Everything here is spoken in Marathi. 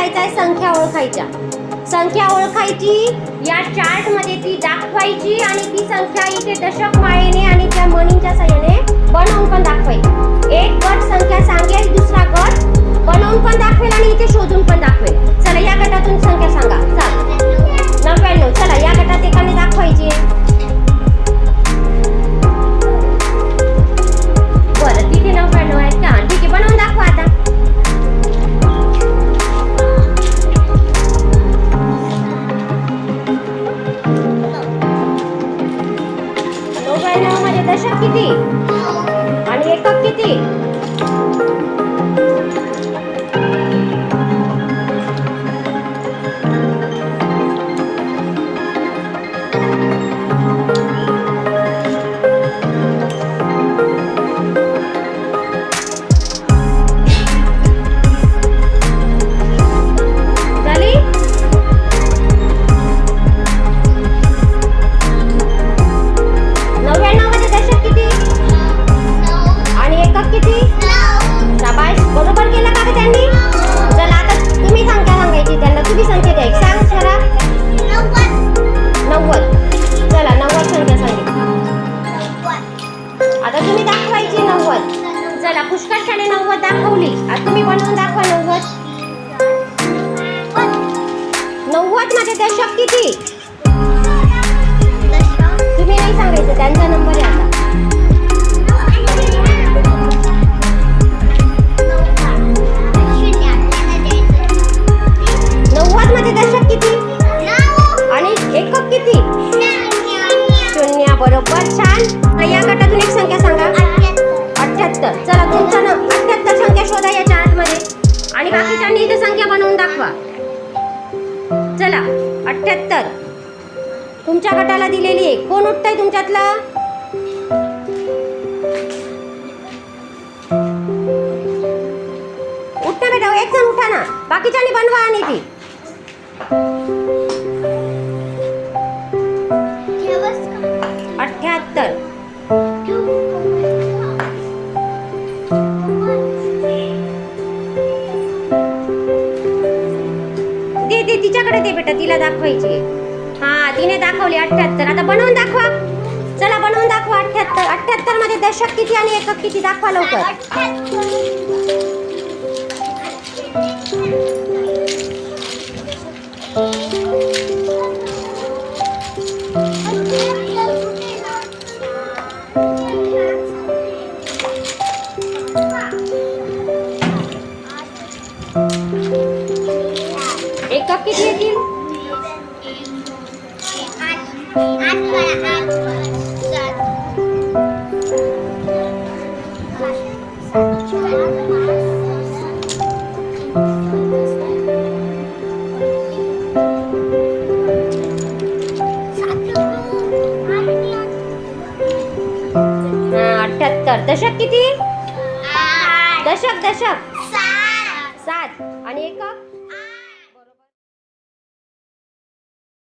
करायचं आहे संख्या ओळखायच्या. संख्या ओळखायची, या चार्ट मध्ये ती दाखवायची आणि ती संख्या इथे दशक माळेने आणि त्या मणींच्या साह्याने बनवून पण दाखवायची. एक गट संख्या सांगेल, दुसरा गट बनवून पण दाखवेल आणि इथे शोधून पण दाखवेल. चला या गटातून संख्या सांगा. 99. चला या गटात एकाने दाखवायची. बरं तिथे 99 आहेत का? ठीक आहे, बनवून दाखवा आता. मध्ये दशक किती आणि एकक किती? झाली? 99 मध्ये दशक किती आणि एकक किती? शाबाश, बरोबर केलं का ग त्यांनी? चला आता तुम्ही संख्या सांगायची त्यांना. तुम्ही संख्या द्या. सांग जरा. 90. चला 90 संख्या सांगितली. आता तुम्ही दाखवायची 90. चला पुष्कळशाने 90 दाखवली. आता तुम्ही बनवून दाखवा 90. 90 मध्ये दशक किती? तुम्ही नाही सांगायचं, त्यांचा नंबर आहे आता. 90 मध्ये दशक किती आणि एकक किती? 0. बरोबर, छान. या गटातून एक संख्या सांगा. 78. चला तुमचा 78 संख्या शोधा या चार्ट मध्ये आणि बाकीच्यांनी इथे संख्या बनवून दाखवा. चला 78 तुमच्या गटाला दिलेली आहे. कोण उठतंय तुमच्यातलं? उठा बेटा, एक जण उठा ना. बाकीच्यांनी बनवा आणि ती. अठ्ठ्याहत्तर. दे तिच्याकडे दे बेटा, तिला दाखवायची. हा, तिने दाखवली 78. आता बनवून दाखवा. चला बनवून दाखवा 78. 78 मध्ये दशक किती आणि एकक किती? दाखवा लवकर. एकक किती येतील? 78. दशक किती? दशक 7 आणि एकक